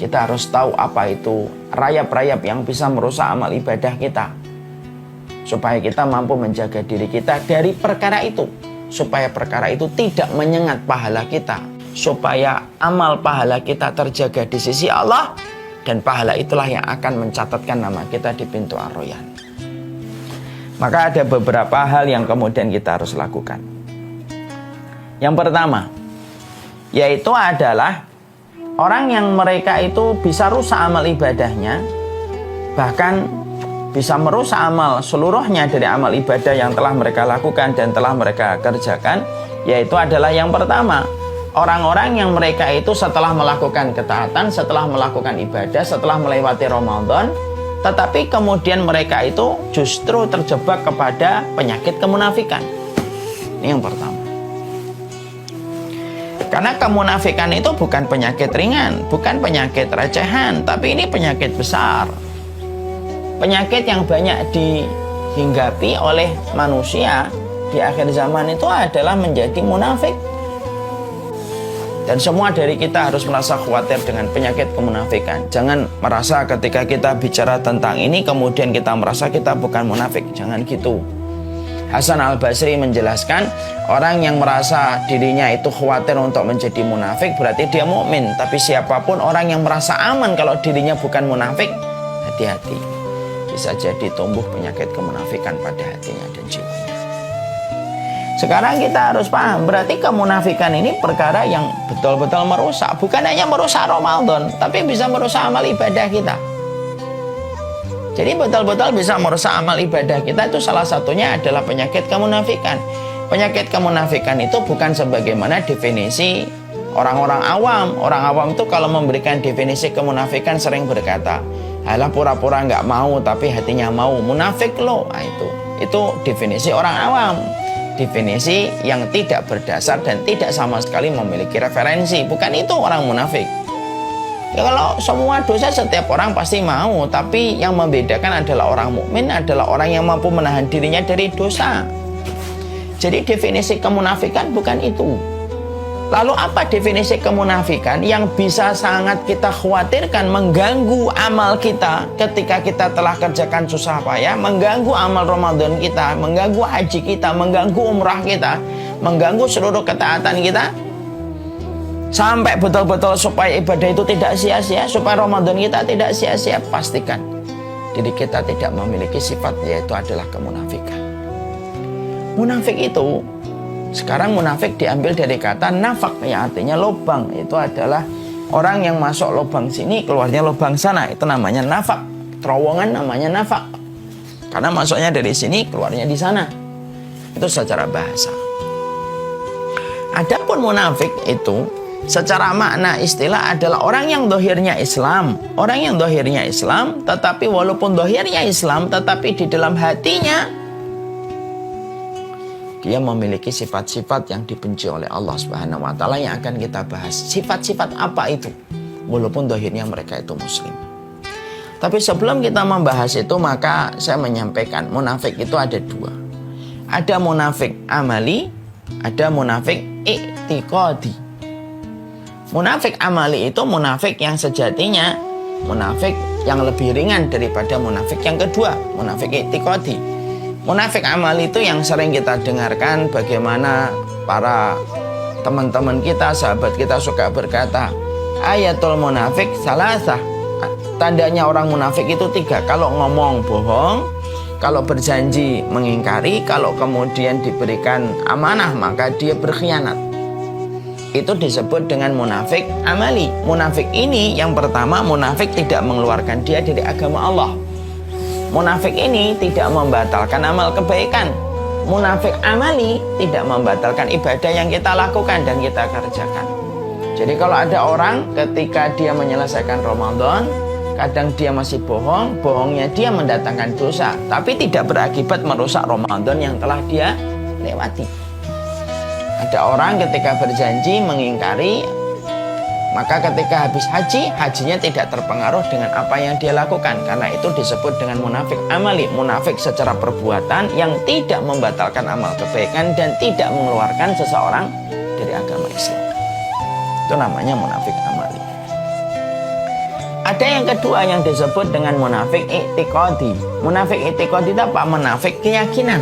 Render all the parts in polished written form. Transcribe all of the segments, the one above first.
Kita harus tahu apa itu rayap-rayap yang bisa merusak amal ibadah kita, supaya kita mampu menjaga diri kita dari perkara itu, supaya perkara itu tidak menyengat pahala kita, supaya amal pahala kita terjaga di sisi Allah, dan pahala itulah yang akan mencatatkan nama kita di pintu Ar-Rayyan. Maka ada beberapa hal yang kemudian kita harus lakukan. Yang pertama, yaitu adalah orang yang mereka itu bisa rusak amal ibadahnya, bahkan bisa merusak amal seluruhnya dari amal ibadah yang telah mereka lakukan dan telah mereka kerjakan, yaitu adalah yang pertama, orang-orang yang mereka itu setelah melakukan ketaatan, setelah melakukan ibadah, setelah melewati Ramadan, tetapi kemudian mereka itu justru terjebak kepada penyakit kemunafikan. Ini yang pertama. Karena kemunafikan itu bukan penyakit ringan, bukan penyakit recehan, tapi ini penyakit besar. Penyakit yang banyak dihinggapi oleh manusia di akhir zaman itu adalah menjadi munafik. Dan semua dari kita harus merasa khawatir dengan penyakit kemunafikan. Jangan merasa ketika kita bicara tentang ini kemudian kita merasa kita bukan munafik. Jangan gitu. Hasan Al-Basri menjelaskan, orang yang merasa dirinya itu khawatir untuk menjadi munafik berarti dia mukmin. Tapi siapapun orang yang merasa aman kalau dirinya bukan munafik, hati-hati. Bisa jadi tumbuh penyakit kemunafikan pada hatinya dan jiwanya. Sekarang kita harus paham, berarti kemunafikan ini perkara yang betul-betul merusak. Bukan hanya merusak Ramadan, tapi bisa merusak amal ibadah kita. Jadi betul-betul bisa merusak amal ibadah kita, itu salah satunya adalah penyakit kemunafikan. Penyakit kemunafikan itu bukan sebagaimana definisi orang-orang awam. Orang awam itu kalau memberikan definisi kemunafikan sering berkata, alah pura-pura nggak mau tapi hatinya mau, munafik loh. Nah, itu definisi orang awam. Definisi yang tidak berdasar dan tidak sama sekali memiliki referensi. Bukan itu orang munafik. Ya, kalau semua dosa setiap orang pasti mau, tapi yang membedakan adalah orang mukmin adalah orang yang mampu menahan dirinya dari dosa. Jadi definisi kemunafikan bukan itu. Lalu apa definisi kemunafikan yang bisa sangat kita khawatirkan mengganggu amal kita ketika kita telah kerjakan susah payah, mengganggu amal Ramadan kita, mengganggu haji kita, mengganggu umrah kita, mengganggu seluruh ketaatan kita, sampai betul-betul supaya ibadah itu tidak sia-sia, supaya Ramadan kita tidak sia-sia. Pastikan diri kita tidak memiliki sifat, yaitu adalah kemunafikan. Munafik itu, sekarang munafik diambil dari kata nafak, yang artinya lubang. Itu adalah orang yang masuk lubang sini, keluarnya lubang sana. Itu namanya nafak. Terowongan namanya nafak. Karena masuknya dari sini, keluarnya di sana. Itu secara bahasa. Adapun munafik itu secara makna istilah adalah orang yang dohirnya Islam. Orang yang dohirnya Islam, tetapi walaupun dohirnya Islam, tetapi di dalam hatinya dia memiliki sifat-sifat yang dibenci oleh Allah Subhanahu wa Ta'ala, yang akan kita bahas. Sifat-sifat apa itu? Walaupun dohirnya mereka itu muslim. Tapi sebelum kita membahas itu, maka saya menyampaikan munafik itu ada dua. Ada munafik amali, ada munafik i'tiqadi. Munafik amali itu munafik yang sejatinya munafik yang lebih ringan daripada munafik yang kedua, munafik i'tiqadi. Munafik amal itu yang sering kita dengarkan, bagaimana para teman-teman kita, sahabat kita suka berkata, ayatul munafik salasah. Tandanya orang munafik itu tiga. Kalau ngomong bohong, kalau berjanji mengingkari, kalau kemudian diberikan amanah maka dia berkhianat. Itu disebut dengan munafik amali. Munafik ini yang pertama, munafik tidak mengeluarkan dia dari agama Allah. Munafik ini tidak membatalkan amal kebaikan. Munafik amali tidak membatalkan ibadah yang kita lakukan dan kita kerjakan. Jadi kalau ada orang ketika dia menyelesaikan Ramadan, kadang dia masih bohong, bohongnya dia mendatangkan dosa, tapi tidak berakibat merusak Ramadan yang telah dia lewati. Ada orang ketika berjanji mengingkari, maka ketika habis haji, hajinya tidak terpengaruh dengan apa yang dia lakukan. Karena itu disebut dengan munafik amali. Munafik secara perbuatan yang tidak membatalkan amal kebaikan dan tidak mengeluarkan seseorang dari agama Islam. Itu namanya munafik amali. Ada yang kedua yang disebut dengan munafik i'tiqadi. Munafik i'tiqadi itu apa? Munafik keyakinan.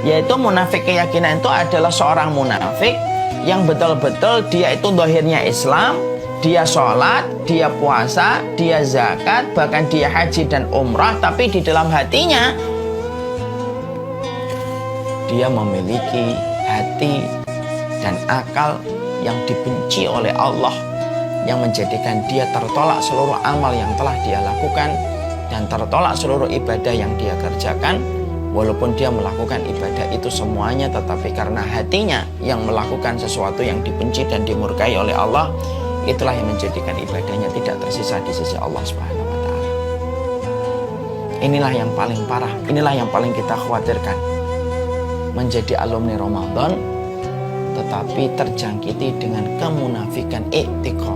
Yaitu munafik keyakinan itu adalah seorang munafik yang betul-betul dia itu zahirnya Islam, dia sholat, dia puasa, dia zakat, bahkan dia haji dan umrah, tapi di dalam hatinya dia memiliki hati dan akal yang dibenci oleh Allah, yang menjadikan dia tertolak seluruh amal yang telah dia lakukan dan tertolak seluruh ibadah yang dia kerjakan. Walaupun dia melakukan ibadah itu semuanya, tetapi karena hatinya yang melakukan sesuatu yang dibenci dan dimurkai oleh Allah, itulah yang menjadikan ibadahnya tidak tersisa di sisi Allah Subhanahu wa Ta'ala. Inilah yang paling parah, inilah yang paling kita khawatirkan. Menjadi alumni Ramadan tetapi terjangkiti dengan kemunafikan i'tiqad.